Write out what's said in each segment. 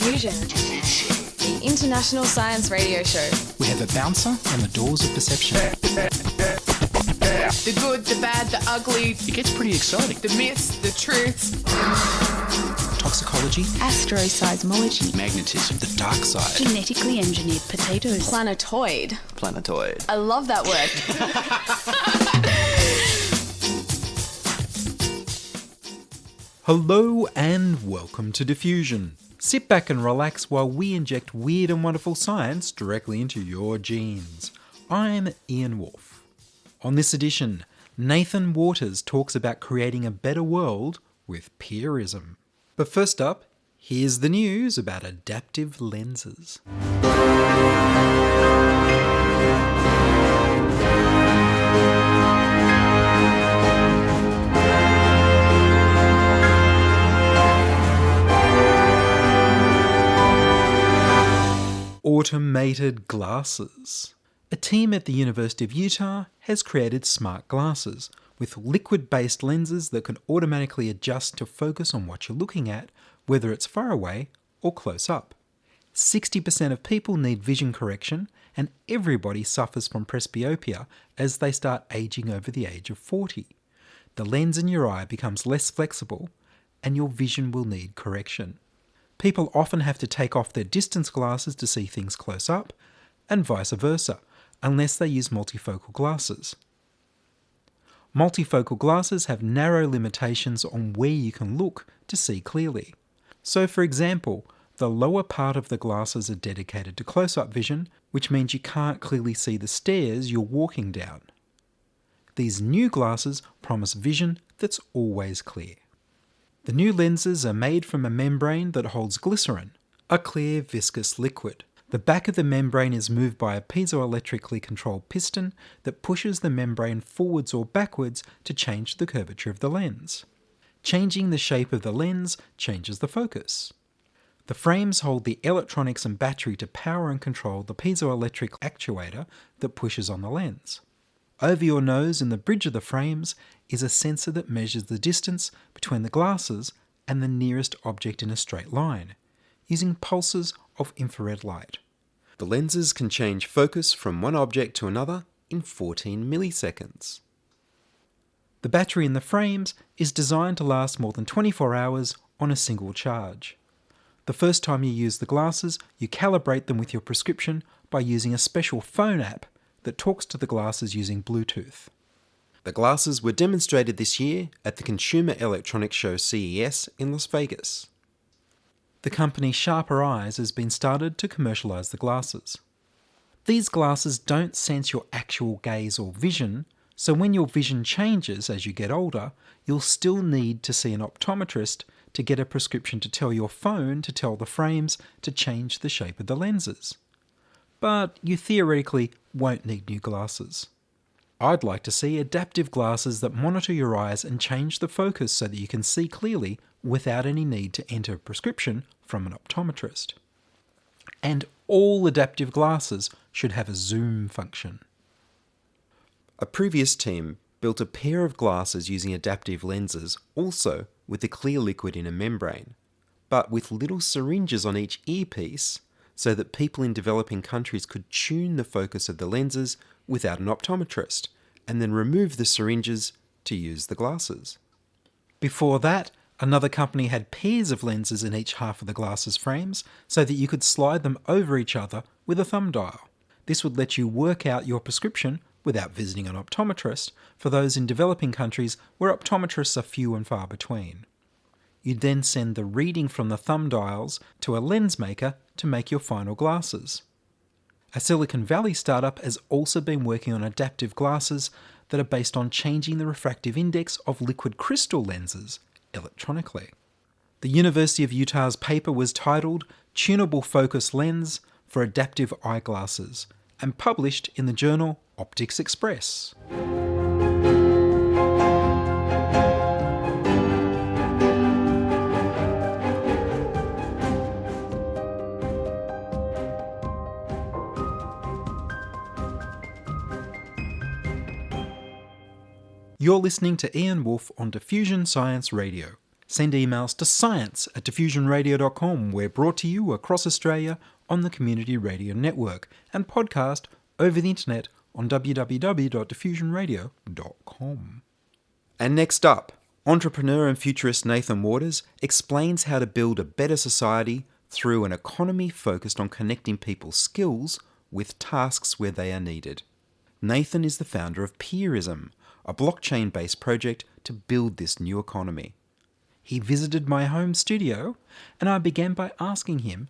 Diffusion, the international science radio show. We have a bouncer on the doors of perception. The good, the bad, the ugly. It gets pretty exciting. The myths, the truths. Toxicology. Astroseismology. Magnetism. The dark side. Genetically engineered potatoes. Planetoid. I love that word. Hello and welcome to Diffusion. Sit back and relax while we inject weird and wonderful science directly into your genes. I'm Ian Woolf. On this edition, Nathan Waters talks about creating a better world with Peerism. But first up, here's the news about adaptive lenses. Automated glasses. A team at the University of Utah has created smart glasses with liquid-based lenses that can automatically adjust to focus on what you're looking at, whether it's far away or close up. 60% of people need vision correction, and everybody suffers from presbyopia as they start aging over the age of 40. The lens in your eye becomes less flexible, and your vision will need correction. People often have to take off their distance glasses to see things close up, and vice versa, unless they use multifocal glasses. Multifocal glasses have narrow limitations on where you can look to see clearly. So for example, the lower part of the glasses are dedicated to close-up vision, which means you can't clearly see the stairs you're walking down. These new glasses promise vision that's always clear. The new lenses are made from a membrane that holds glycerin, a clear viscous liquid. The back of the membrane is moved by a piezoelectrically controlled piston that pushes the membrane forwards or backwards to change the curvature of the lens. Changing the shape of the lens changes the focus. The frames hold the electronics and battery to power and control the piezoelectric actuator that pushes on the lens. Over your nose in the bridge of the frames is a sensor that measures the distance between the glasses and the nearest object in a straight line, using pulses of infrared light. The lenses can change focus from one object to another in 14 milliseconds. The battery in the frames is designed to last more than 24 hours on a single charge. The first time you use the glasses, you calibrate them with your prescription by using a special phone app that talks to the glasses using Bluetooth. The glasses were demonstrated this year at the Consumer Electronics Show CES in Las Vegas. The company Sharper Eyes has been started to commercialise the glasses. These glasses don't sense your actual gaze or vision, so when your vision changes as you get older, you'll still need to see an optometrist to get a prescription to tell your phone to tell the frames to change the shape of the lenses. But you theoretically won't need new glasses. I'd like to see adaptive glasses that monitor your eyes and change the focus so that you can see clearly without any need to enter a prescription from an optometrist. And all adaptive glasses should have a zoom function. A previous team built a pair of glasses using adaptive lenses, also with a clear liquid in a membrane, but with little syringes on each earpiece so that people in developing countries could tune the focus of the lenses without an optometrist, and then remove the syringes to use the glasses. Before that, another company had pairs of lenses in each half of the glasses frames so that you could slide them over each other with a thumb dial. This would let you work out your prescription without visiting an optometrist for those in developing countries where optometrists are few and far between. You'd then send the reading from the thumb dials to a lens maker to make your final glasses. A Silicon Valley startup has also been working on adaptive glasses that are based on changing the refractive index of liquid crystal lenses electronically. The University of Utah's paper was titled Tunable Focus Lens for Adaptive Eyeglasses and published in the journal Optics Express. You're listening to Ian Woolf on Diffusion Science Radio. Send emails to science@diffusionradio.com. We're brought to you across Australia on the Community Radio Network and podcast over the internet on www.diffusionradio.com. And next up, entrepreneur and futurist Nathan Waters explains how to build a better society through an economy focused on connecting people's skills with tasks where they are needed. Nathan is the founder of Peerism, a blockchain-based project to build this new economy. He visited my home studio, and I began by asking him,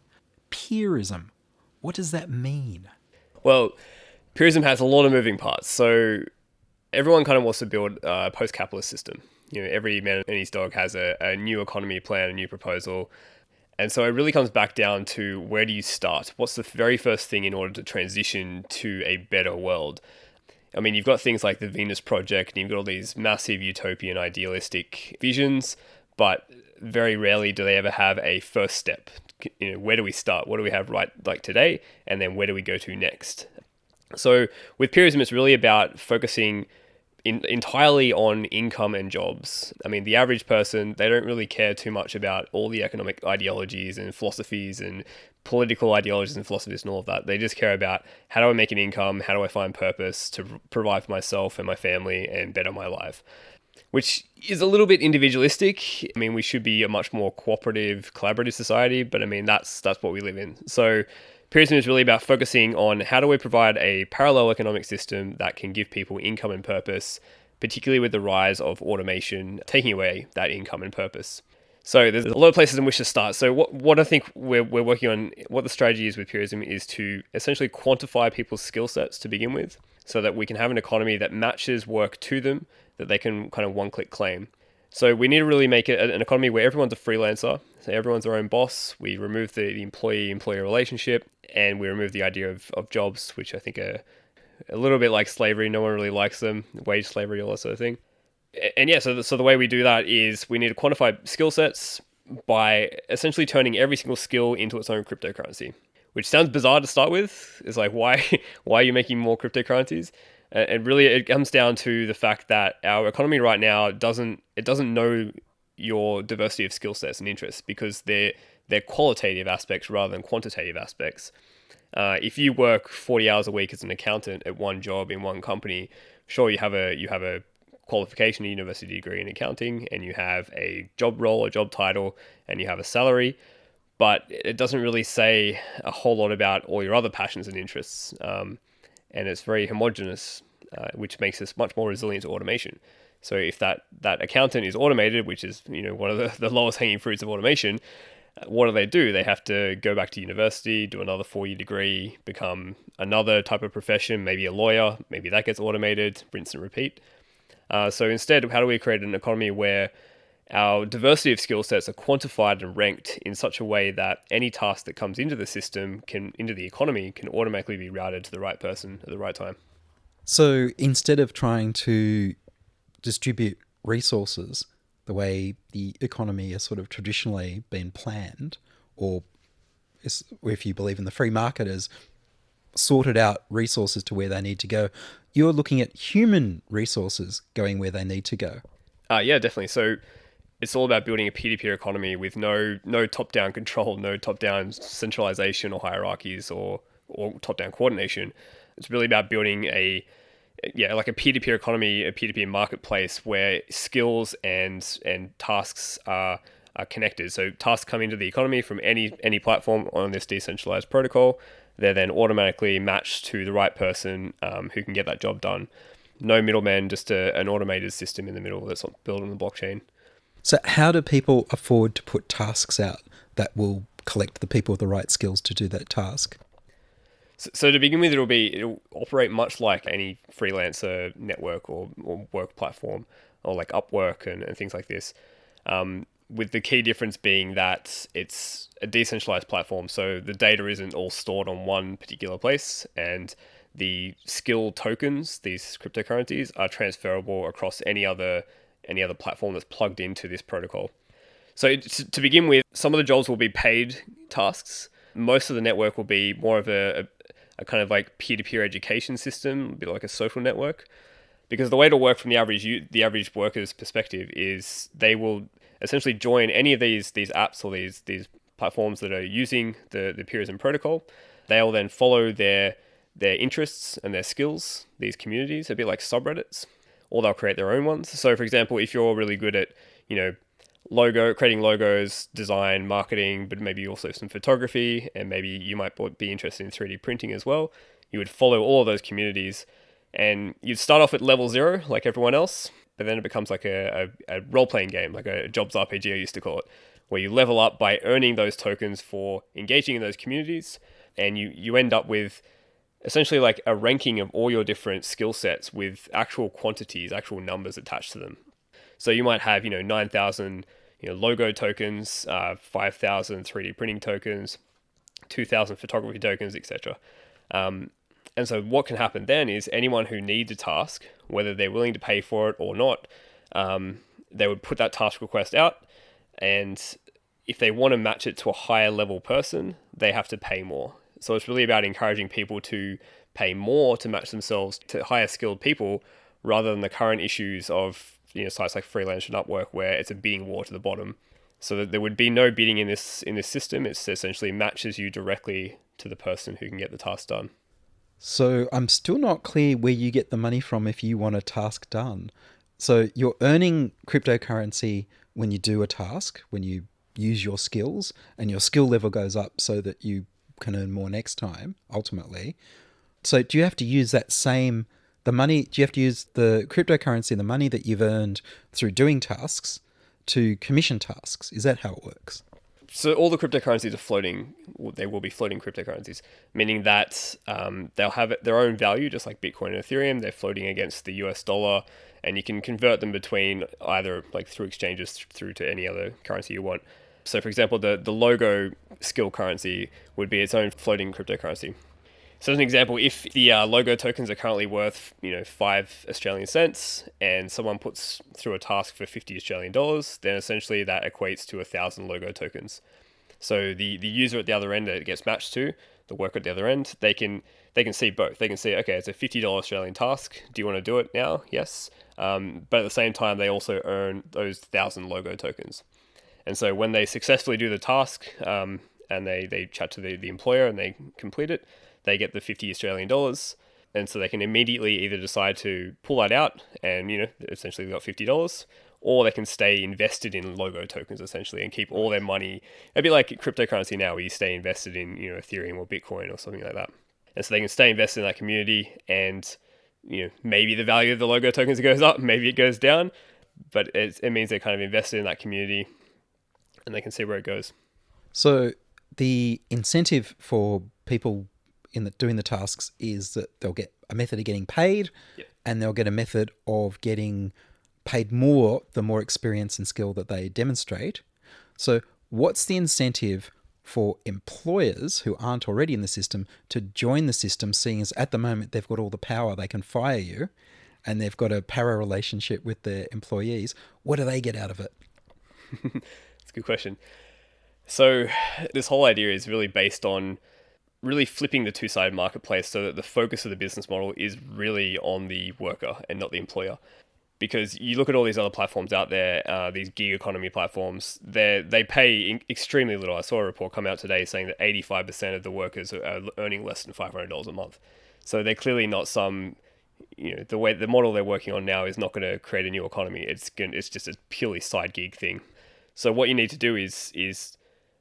Peerism, what does that mean? Well, Peerism has a lot of moving parts. So everyone kind of wants to build a post-capitalist system. You know, every man and his dog has a new economy plan, a new proposal. And so it really comes back down to, where do you start? What's the very first thing in order to transition to a better world? I mean, you've got things like the Venus Project, and you've got all these massive utopian idealistic visions, but very rarely do they ever have a first step. You know, where do we start? What do we have right like today? And then where do we go to next? So with Peerism, it's really about focusing entirely on income and jobs. I mean, the average person, they don't really care too much about all the economic ideologies and philosophies and political ideologies and philosophies and all of that. They just care about, how do I make an income? How do I find purpose to provide for myself and my family and better my life? Which is a little bit individualistic. I mean, we should be a much more cooperative, collaborative society, but I mean, that's what we live in. So Peerism is really about focusing on, how do we provide a parallel economic system that can give people income and purpose, particularly with the rise of automation taking away that income and purpose. So there's a lot of places in which to start. So what I think we're working on, what the strategy is with Peerism, is to essentially quantify people's skill sets to begin with, so that we can have an economy that matches work to them, that they can kind of one-click claim. So we need to really make it an economy where everyone's a freelancer, so everyone's their own boss. We remove the employee-employer relationship, and we remove the idea of jobs, which I think are a little bit like slavery. No one really likes them, wage slavery, all that sort of thing. And yeah, so the way we do that is, we need to quantify skill sets by essentially turning every single skill into its own cryptocurrency, which sounds bizarre to start with. It's like, why are you making more cryptocurrencies? And really, it comes down to the fact that our economy right now doesn't know your diversity of skill sets and interests, because they're qualitative aspects rather than quantitative aspects. If you work 40 hours a week as an accountant at one job in one company, sure, you have a qualification, a university degree in accounting, and you have a job role, a job title, and you have a salary, but it doesn't really say a whole lot about all your other passions and interests. And it's very homogenous, which makes us much more resilient to automation. So if that accountant is automated, which is, you know, one of the lowest hanging fruits of automation, what do? They have to go back to university, do another 4-year degree, become another type of profession, maybe a lawyer, maybe that gets automated, rinse and repeat. So instead, how do we create an economy where our diversity of skill sets are quantified and ranked in such a way that any task that comes into the system, into the economy, can automatically be routed to the right person at the right time? So instead of trying to distribute resources the way the economy has sort of traditionally been planned, or if you believe in the free market, has sorted out resources to where they need to go, you're looking at human resources going where they need to go. Yeah, definitely. So it's all about building a peer-to-peer economy with no top-down control, no top-down centralization or hierarchies or top-down coordination. It's really about building a peer-to-peer economy, a peer-to-peer marketplace where skills and tasks are connected. So tasks come into the economy from any platform on this decentralized protocol. They're then automatically matched to the right person who can get that job done. No middleman, just an automated system in the middle that's built on the blockchain. So how do people afford to put tasks out that will collect the people with the right skills to do that task? So to begin with, it'll operate much like any freelancer network or work platform, or like Upwork and things like this. With the key difference being that it's a decentralized platform, so the data isn't all stored on one particular place, and the skill tokens, these cryptocurrencies, are transferable across any other platform that's plugged into this protocol. So to begin with, some of the jobs will be paid tasks. Most of the network will be more of a kind of like peer-to-peer education system, a bit like a social network. Because the way to work from the average worker's perspective is they will essentially join any of these apps or these platforms that are using the Peerism protocol. They'll then follow their interests and their skills, these communities, a bit like subreddits, or they'll create their own ones. So for example, if you're really good at, creating logos, design, marketing, but maybe also some photography, and maybe you might be interested in 3D printing as well, you would follow all of those communities, and you'd start off at level 0 like everyone else, but then it becomes like a role-playing game, like a jobs RPG I used to call it, where you level up by earning those tokens for engaging in those communities, and you end up with essentially like a ranking of all your different skill sets with actual quantities, actual numbers attached to them. So you might have, 9,000 logo tokens, 5,000 3D printing tokens, 2,000 photography tokens, etc. And so what can happen then is anyone who needs a task, whether they're willing to pay for it or not, they would put that task request out, and if they want to match it to a higher level person, they have to pay more. So it's really about encouraging people to pay more to match themselves to higher skilled people, rather than the current issues of sites like Freelance and Upwork, where it's a bidding war to the bottom. So that there would be no bidding in this system. It essentially matches you directly to the person who can get the task done. So I'm still not clear where you get the money from if you want a task done. So you're earning cryptocurrency when you do a task, when you use your skills, and your skill level goes up so that you can earn more next time, ultimately. So do you have to use the money, do you have to use the cryptocurrency, the money that you've earned through doing tasks, to commission tasks? Is that how it works? So all the cryptocurrencies are floating, they will be floating cryptocurrencies, meaning that they'll have their own value, just like Bitcoin and Ethereum. They're floating against the US dollar, and you can convert them between either like through exchanges through to any other currency you want. So for example, the logo skill currency would be its own floating cryptocurrency. So as an example, if the logo tokens are currently worth 5 Australian cents, and someone puts through a task for 50 Australian dollars, then essentially that equates to 1,000 logo tokens. So the user at the other end that it gets matched to, the worker at the other end, they can see both. They can see, okay, it's a $50 Australian task. Do you want to do it now? Yes. But at the same time, they also earn those 1,000 logo tokens. And so when they successfully do the task, and they chat to the employer and they complete it, they get the 50 Australian dollars. And so they can immediately either decide to pull that out and, essentially they got $50, or they can stay invested in logo tokens essentially and keep all their money, a bit like cryptocurrency now, where you stay invested in, Ethereum or Bitcoin or something like that. And so they can stay invested in that community, and, maybe the value of the logo tokens goes up, maybe it goes down, but it means they're kind of invested in that community and they can see where it goes. So the incentive for people doing the tasks is that they'll get a method of getting paid, and they'll get a method of getting paid more the more experience and skill that they demonstrate. So what's the incentive for employers who aren't already in the system to join the system, seeing as at the moment they've got all the power, they can fire you, and they've got a para relationship with their employees? What do they get out of it? That's a good question. So this whole idea is really based on really flipping the two-sided marketplace so that the focus of the business model is really on the worker and not the employer. Because you look at all these other platforms out there, these gig economy platforms, they pay extremely little. I saw a report come out today saying that 85% of the workers are earning less than $500 a month. So they're clearly not the model they're working on now is not going to create a new economy. It's just a purely side gig thing. So what you need to do is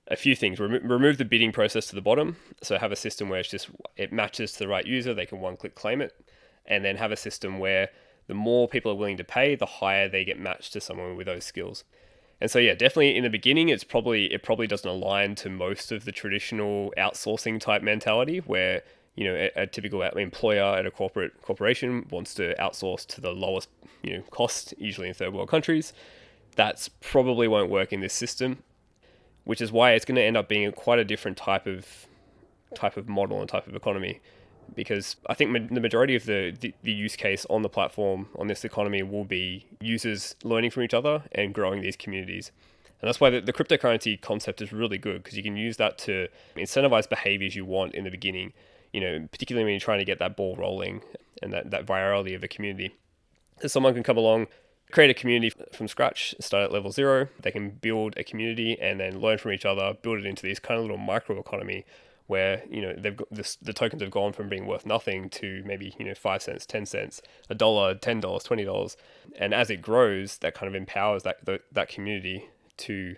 a few things. Remove the bidding process to the bottom. So have a system where it matches to the right user. They can one-click claim it. And then have a system where the more people are willing to pay, the higher they get matched to someone with those skills. And so, definitely in the beginning, it probably doesn't align to most of the traditional outsourcing type mentality where, a typical employer at a corporation wants to outsource to the lowest, cost, usually in third world countries. That's probably won't work in this system, which is why it's going to end up being quite a different type of model and type of economy. Because I think the majority of the use case on the platform, on this economy, will be users learning from each other and growing these communities. And that's why the cryptocurrency concept is really good, because you can use that to incentivize behaviors you want in the beginning, particularly when you're trying to get that ball rolling and that virality of a community. So someone can come along, create a community from scratch, start at level 0. They can build a community and then learn from each other, build it into this kind of little microeconomy where, they've got the tokens have gone from being worth nothing to maybe, 5 cents, 10 cents, $1, $10, $20. And as it grows, that kind of empowers that community to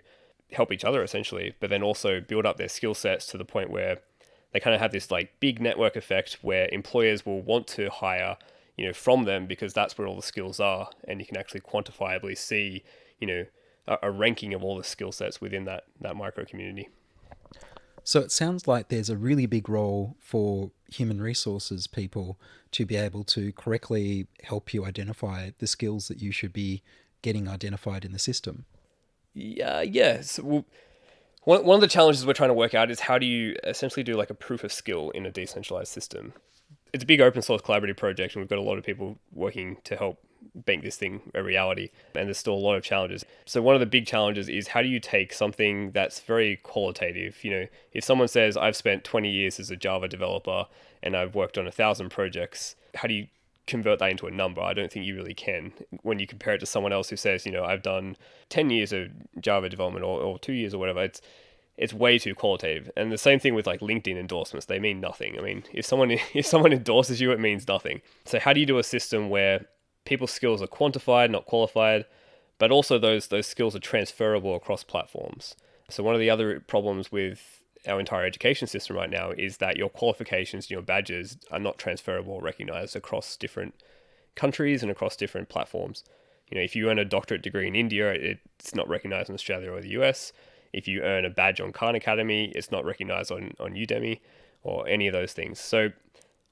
help each other essentially, but then also build up their skill sets to the point where they kind of have this like big network effect where employers will want to hire, from them because that's where all the skills are. And you can actually quantifiably see, a ranking of all the skill sets within that micro community. So it sounds like there's a really big role for human resources people to be able to correctly help you identify the skills that you should be getting identified in the system. Yeah. So one of the challenges we're trying to work out is how do you essentially do like a proof of skill in a decentralized system. It's a big open source collaborative project, and we've got a lot of people working to help make this thing a reality, and there's still a lot of challenges. So one of the big challenges is how do you take something that's very qualitative? If someone says, I've spent 20 years as a Java developer and I've worked on 1,000 projects, how do you convert that into a number? I don't think you really can. When you compare it to someone else who says, I've done 10 years of Java development or 2 years or whatever, it's way too qualitative. And the same thing with like LinkedIn endorsements, they mean nothing. I mean, if someone endorses you, it means nothing. So how do you do a system where people's skills are quantified, not qualified, but also those skills are transferable across platforms? So one of the other problems with our entire education system right now is that your qualifications and your badges are not transferable or recognized across different countries and across different platforms. If you earn a doctorate degree in India, it's not recognized in Australia or the US. If you earn a badge on Khan Academy, it's not recognized on Udemy or any of those things. So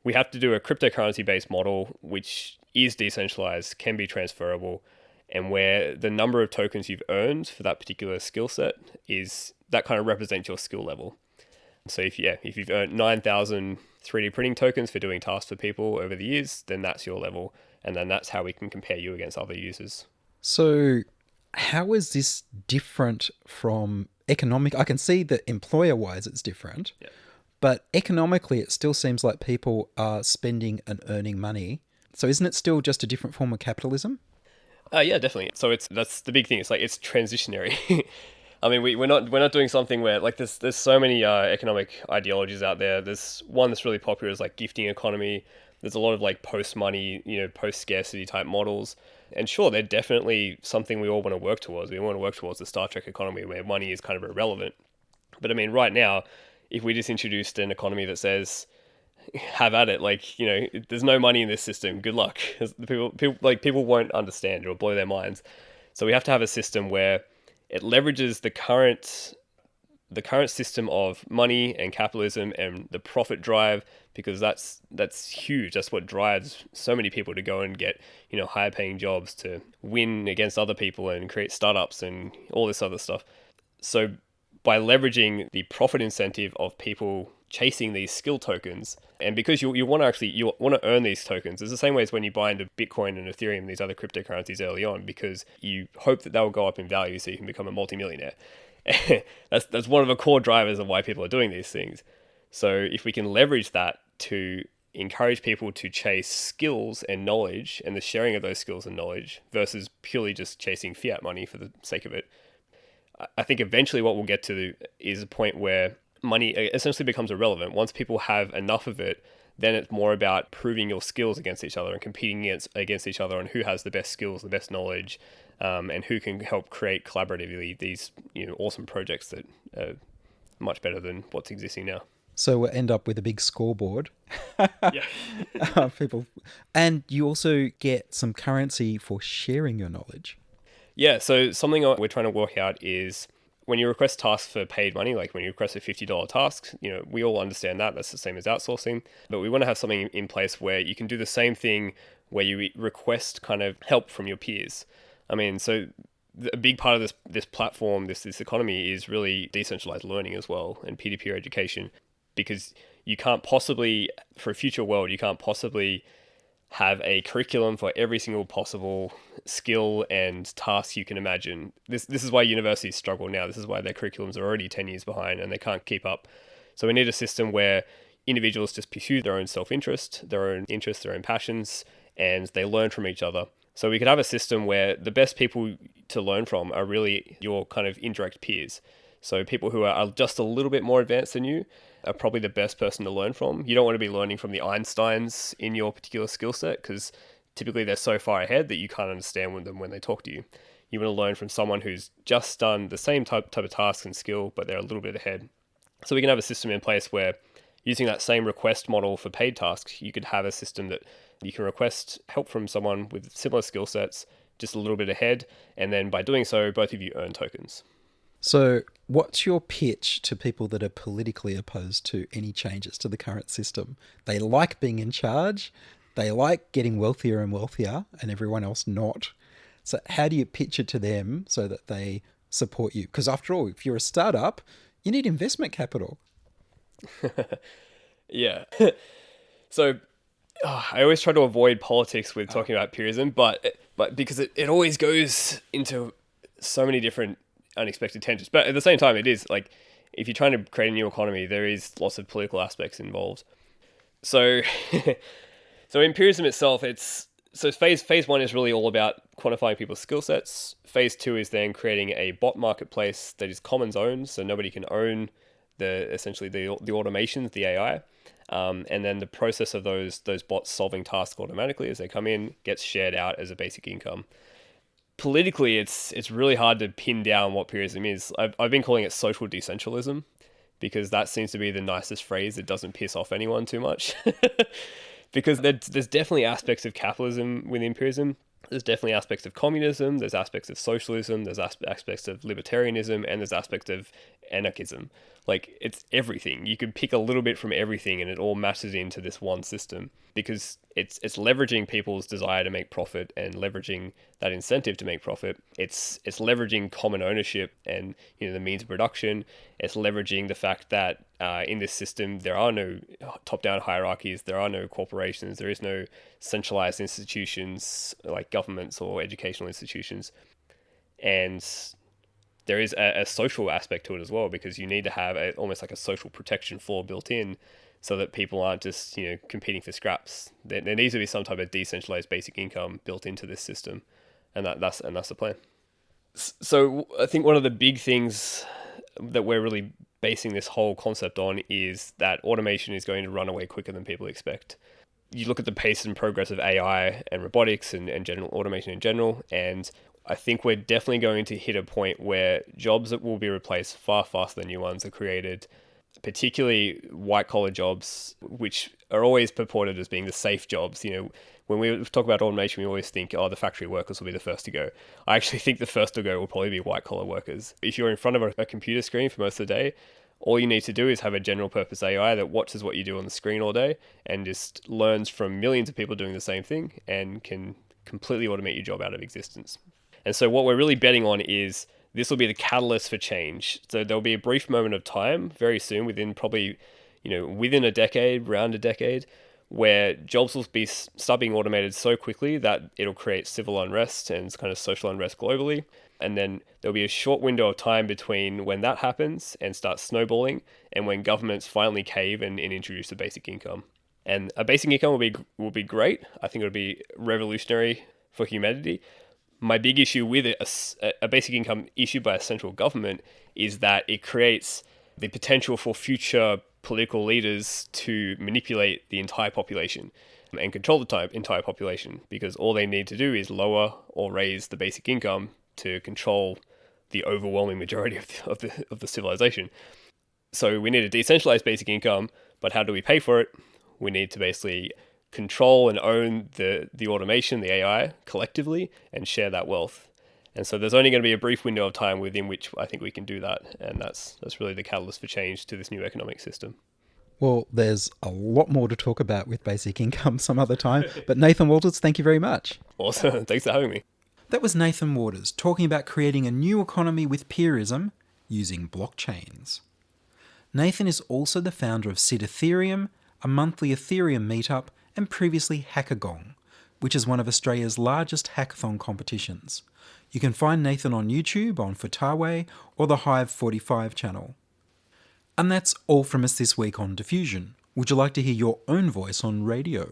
we have to do a cryptocurrency-based model, which is decentralized, can be transferable, and where the number of tokens you've earned for that particular skill set is that kind of represents your skill level. So if you've earned 9,000 3D printing tokens for doing tasks for people over the years, then that's your level, and then that's how we can compare you against other users. So how is this different from economic? I can see that employer-wise it's different, yeah. But economically it still seems like people are spending and earning money. So isn't it still just a different form of capitalism? Yeah, definitely. So that's the big thing. It's like it's transitionary. I mean, we're not doing something where like there's so many economic ideologies out there. There's one that's really popular is like gifting economy. There's a lot of like post-money, post-scarcity type models. And sure, they're definitely something we all want to work towards. We want to work towards the Star Trek economy where money is kind of irrelevant. But I mean, right now, if we just introduced an economy that says, have at it, like, there's no money in this system, good luck. People won't understand. It'll blow their minds. So we have to have a system where it leverages the current system of money and capitalism and the profit drive, because that's huge. That's what drives so many people to go and get, higher paying jobs, to win against other people and create startups and all this other stuff. So by leveraging the profit incentive of people chasing these skill tokens, and because you want to earn these tokens, it's the same way as when you buy into Bitcoin and Ethereum, these other cryptocurrencies early on, because you hope that they'll go up in value so you can become a multimillionaire. That's one of the core drivers of why people are doing these things. So if we can leverage that to encourage people to chase skills and knowledge and the sharing of those skills and knowledge versus purely just chasing fiat money for the sake of it, I think eventually what we'll get to is a point where money essentially becomes irrelevant. Once people have enough of it, then it's more about proving your skills against each other and competing against each other on who has the best skills, the best knowledge, and who can help create collaboratively these awesome projects that are much better than what's existing now. So we'll end up with a big scoreboard. Yeah. People, and you also get some currency for sharing your knowledge. Yeah, so something we're trying to work out is when you request tasks for paid money, like when you request a $50 task, we all understand that. That's the same as outsourcing. But we want to have something in place where you can do the same thing where you request kind of help from your peers. I mean, so a big part of this platform, this economy is really decentralized learning as well, and peer-to-peer education, because you can't possibly, for a future world, you can't possibly have a curriculum for every single possible skill and task you can imagine. This is why universities struggle now. This is why their curriculums are already 10 years behind and they can't keep up. So we need a system where individuals just pursue their own self-interest, their own interests, their own passions, and they learn from each other. So we could have a system where the best people to learn from are really your kind of indirect peers. So people who are just a little bit more advanced than you are probably the best person to learn from. You don't want to be learning from the Einsteins in your particular skill set, because typically they're so far ahead that you can't understand them when they talk to you. You want to learn from someone who's just done the same type of task and skill, but they're a little bit ahead. So we can have a system in place where, using that same request model for paid tasks, you could have a system that you can request help from someone with similar skill sets, just a little bit ahead, and then by doing so, both of you earn tokens. So what's your pitch to people that are politically opposed to any changes to the current system? They like being in charge, they like getting wealthier and wealthier, and everyone else not. So how do you pitch it to them so that they support you? Because after all, if you're a startup, you need investment capital. Yeah. So I always try to avoid politics with talking about Peerism, but because it always goes into so many different unexpected tangents. But at the same time, it is like, if you're trying to create a new economy, there is lots of political aspects involved. So so in Peerism itself, phase one is really all about quantifying people's skill sets. Phase two is then creating a bot marketplace that is commons owned, so nobody can own essentially the automations, the AI. And then the process of those bots solving tasks automatically as they come in gets shared out as a basic income. Politically, it's really hard to pin down what Peerism is. I've been calling it social decentralism, because that seems to be the nicest phrase that doesn't piss off anyone too much. Because there's definitely aspects of capitalism within Peerism. There's definitely aspects of communism, there's aspects of socialism, there's aspects of libertarianism, and there's aspects of anarchism. Like, it's everything. You could pick a little bit from everything and it all mashes into this one system, because it's leveraging people's desire to make profit and leveraging that incentive to make profit. It's leveraging common ownership and, the means of production. It's leveraging the fact that in this system there are no top-down hierarchies, there are no corporations, there is no centralized institutions like governments or educational institutions, and there is a social aspect to it as well, because you need to have almost like a social protection floor built in, so that people aren't just competing for scraps. There needs to be some type of decentralized basic income built into this system, and that's the plan. So I think one of the big things that we're really basing this whole concept on is that automation is going to run away quicker than people expect. You look at the pace and progress of AI and robotics and general automation in general, and I think we're definitely going to hit a point where jobs that will be replaced far faster than new ones are created, particularly white-collar jobs, which are always purported as being the safe jobs. When we talk about automation, we always think, the factory workers will be the first to go. I actually think the first to go will probably be white-collar workers. If you're in front of a computer screen for most of the day, all you need to do is have a general-purpose AI that watches what you do on the screen all day and just learns from millions of people doing the same thing and can completely automate your job out of existence. And so what we're really betting on is this will be the catalyst for change. So there'll be a brief moment of time very soon, within probably, within a decade, around a decade, where jobs will start being automated so quickly that it'll create civil unrest and kind of social unrest globally. And then there'll be a short window of time between when that happens and starts snowballing and when governments finally cave and introduce a basic income. And a basic income will be great. I think it'll be revolutionary for humanity. My big issue with it, a basic income issued by a central government, is that it creates the potential for future political leaders to manipulate the entire population and control the entire population, because all they need to do is lower or raise the basic income to control the overwhelming majority of the civilization. So we need a decentralized basic income, but how do we pay for it? We need to basically control and own the automation, the AI, collectively, and share that wealth. And so there's only going to be a brief window of time within which I think we can do that, and that's really the catalyst for change to this new economic system. Well, there's a lot more to talk about with basic income some other time, but Nathan Walters, thank you very much. Awesome, thanks for having me. That was Nathan Waters talking about creating a new economy with Peerism using blockchains. Nathan is also the founder of Sid Ethereum, a monthly Ethereum meetup, and previously Hackathon, which is one of Australia's largest hackathon competitions. You can find Nathan on YouTube, on Futawe, or the Hive 45 channel. And that's all from us this week on Diffusion. Would you like to hear your own voice on radio?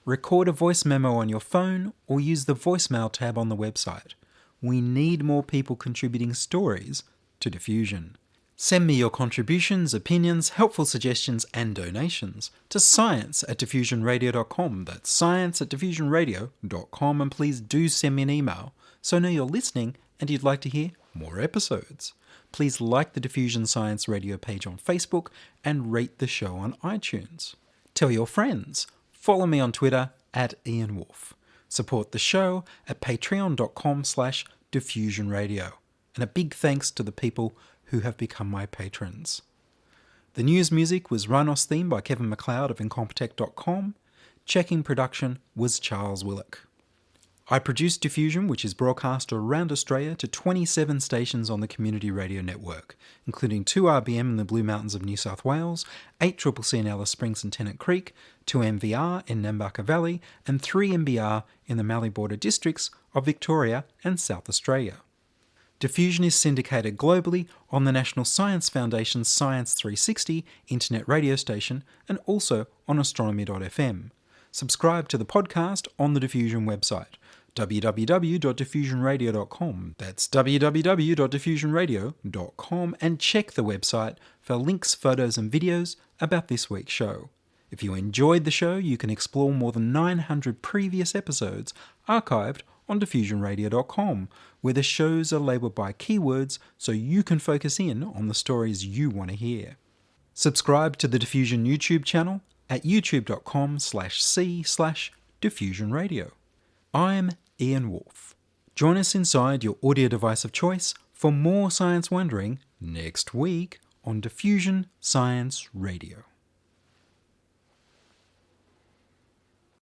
record a voice memo on your phone or use the voicemail tab on the website. We need more people contributing stories to Diffusion. Send me your contributions, opinions, helpful suggestions and donations to science@diffusionradio.com. That's science@diffusionradio.com, and please do send me an email so I know you're listening and you'd like to hear more episodes. Please like the Diffusion Science Radio page on Facebook and rate the show on iTunes. Tell your friends. Follow me on Twitter @Ian Woolf. Support the show at patreon.com/diffusionradio. And a big thanks to the people who have become my patrons. The news music was Rynos theme by Kevin MacLeod of Incompetech.com. Checking production was Charles Willock. I produce Diffusion, which is broadcast around Australia to 27 stations on the Community Radio Network, including 2RBM in the Blue Mountains of New South Wales, 8CCC in Alice Springs and Tennant Creek, 2MVR in Nambucca Valley, and 3MBR in the Mallee Border districts of Victoria and South Australia. Diffusion is syndicated globally on the National Science Foundation's Science 360 internet radio station and also on astronomy.fm. Subscribe to the podcast on the Diffusion website, www.diffusionradio.com. That's www.diffusionradio.com, and check the website for links, photos and videos about this week's show. If you enjoyed the show, you can explore more than 900 previous episodes archived on diffusionradio.com, where the shows are labelled by keywords so you can focus in on the stories you want to hear. Subscribe to the Diffusion YouTube channel at youtube.com/c/diffusionradio. I'm Ian Woolf. Join us inside your audio device of choice for more science wondering next week on Diffusion Science Radio.